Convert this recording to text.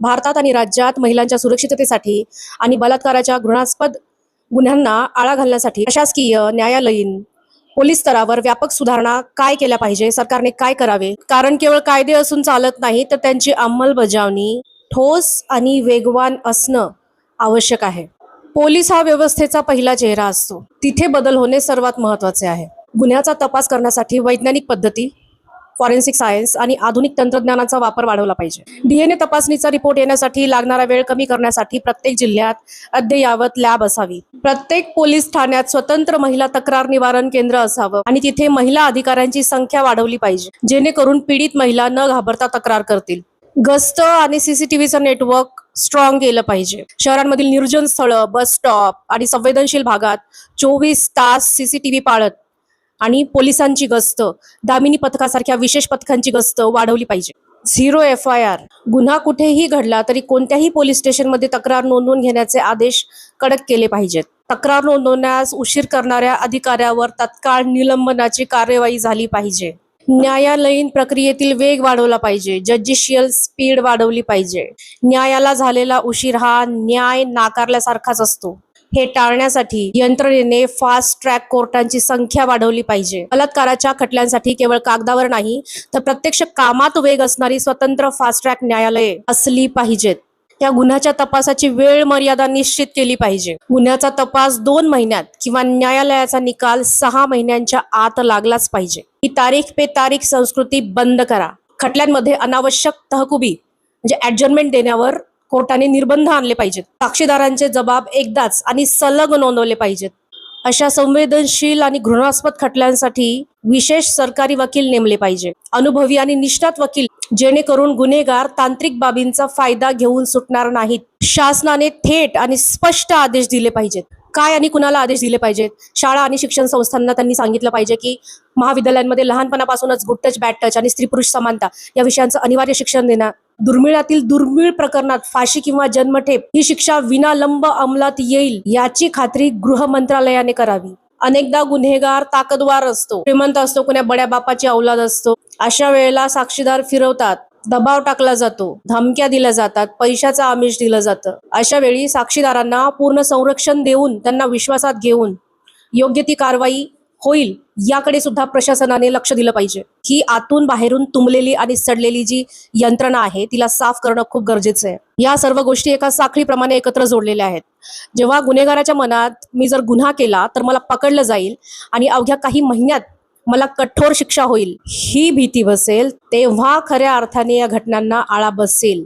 भारतात आणि राज्यात महिलांच्या सुरक्षिततेसाठी आणि बलात्काराच्या घृणास्पद गुन्ह्यांना आळा घालण्यासाठी प्रशासकीय, न्यायालयीन, पोलीस स्तरावर व्यापक सुधारणा काय केल्या पाहिजे, सरकारने काय करावे? कारण केवळ कायदे असून चालत नाही, तर त्यांची अंमलबजावणी ठोस आणि वेगवान असणं आवश्यक आहे. पोलीस हा व्यवस्थेचा पहिला चेहरा असतो. तिथे बदल होणे सर्वात महत्त्वाचे आहे. गुन्ह्याचा तपास करण्यासाठी वैज्ञानिक पद्धती, फॉरेन्सिक सायन्स आणि आधुनिक तंत्रज्ञानाचा वापर वाढवला पाहिजे. डीएनए तपासणीचा रिपोर्ट येण्यासाठी लागणारा वेळ कमी करण्यासाठी प्रत्येक जिल्ह्यात अद्ययावत लॅब असावी. प्रत्येक पोलीस ठाण्यात स्वतंत्र महिला तक्रार निवारण केंद्र असावं आणि तिथे महिला अधिकाऱ्यांची संख्या वाढवली पाहिजे, जेणेकरून पीडित महिला न घाबरता तक्रार करतील. गस्त आणि सीसीटीव्हीचं नेटवर्क स्ट्रॉंग केलं पाहिजे. शहरांमधील निर्जन स्थळं, बस स्टॉप आणि संवेदनशील भागात 24 तास सीसीटीव्ही पाळत आणि पोलिसांची गस्त, दामिनी पथकासारख्या विशेष पथकांची गस्त वाढवली पाहिजे. 0 FIR. गुन्हा कुठेही घडला तरी कोणत्याही पोलीस स्टेशनमध्ये तक्रार नोंदवून घेण्याचे आदेश कडक केले पाहिजेत. तक्रार नोंदवण्यास उशीर करणाऱ्या अधिकाऱ्यावर तत्काळ निलंबनाची कार्यवाही झाली पाहिजे. न्यायालयीन प्रक्रियेतील वेग वाढवला पाहिजे. जजिशियल स्पीड वाढवली पाहिजे. न्यायाला झालेला उशीर हा न्याय नाकारल्यासारखाच असतो. हे टाळण्यासाठी यंत्रणेने फास्ट ट्रॅक कोर्टांची संख्या वाढवली पाहिजे. बलात्काराच्या खटल्यांसाठी केवळ कागदावर नाही, तर प्रत्यक्ष कामात वेग असणारी स्वतंत्र फास्ट ट्रॅक न्यायालये असली पाहिजेत. या गुन्ह्याच्या तपासाची वेळ मर्यादा निश्चित केली पाहिजे. गुन्ह्याचा तपास 2 महिन्यात किंवा न्यायालयाचा निकाल 6 महिन्यांच्या आत लागलाच पाहिजे. ही तारीख पे तारीख संस्कृती बंद करा. खटल्यांमध्ये अनावश्यक तहकुबी म्हणजे ॲडजर्नमेंट देण्यावर कोर्टाने निर्बंध आणले पाहिजेत. साक्षीदारांचे जबाब एकदाच आणि सलग नोंदवले पाहिजेत. अशा संवेदनशील आणि घृणास्पद खटल्यांसाठी विशेष सरकारी वकील नेमले पाहिजे. अनुभवी आणि निष्णात वकील, जेणेकरून गुन्हेगार तांत्रिक बाबींचा फायदा घेऊन सुटणार नाहीत. शासनाने थेट आणि स्पष्ट आदेश दिले पाहिजेत. काय आणि कुणाला आदेश दिले पाहिजेत? शाळा आणि शिक्षण संस्थांना त्यांनी सांगितलं पाहिजे की महाविद्यालयांमध्ये लहानपणापासूनच गुड टच, बॅड टच आणि स्त्री पुरुष समानता या विषयांचं अनिवार्य शिक्षण देणं. दुर्मिळातील दुर्मिळ प्रकरणात फाशी किंवा जन्मठेप ही शिक्षा विनालंब अंमलात येईल याची खात्री गृह मंत्रालयाने करावी. अनेकदा गुन्हेगार ताकदवार असतो, श्रीमंत असतो, कुण्या बड्या बापाची औलाद असतो. अशा वेळेला साक्षीदार फिरवतात, दबाव टाकला जातो, धमक्या दिल्या जातात, पैशाचं आमिष दिलं जातं. अशा वेळी साक्षीदारांना पूर्ण संरक्षण देऊन त्यांना विश्वासात घेऊन योग्य ती कारवाई होईल याकडे सुद्धा प्रशासनाने लक्ष दिलं पाहिजे. ही आतून बाहेरून तुंबलेली आणि सडलेली जी यंत्रणा आहे तिला साफ करणं खूप गरजेचं आहे. या सर्व गोष्टी एका साखळीप्रमाणे एकत्र जोडलेल्या आहेत. जेव्हा गुन्हेगाराच्या मनात मी जर गुन्हा केला तर मला पकडलं जाईल आणि अवघ्या काही महिन्यात मला कठोर शिक्षा होईल ही भीती बसेल, तेव्हा खऱ्या अर्थाने या घटनांना आळा बसेल.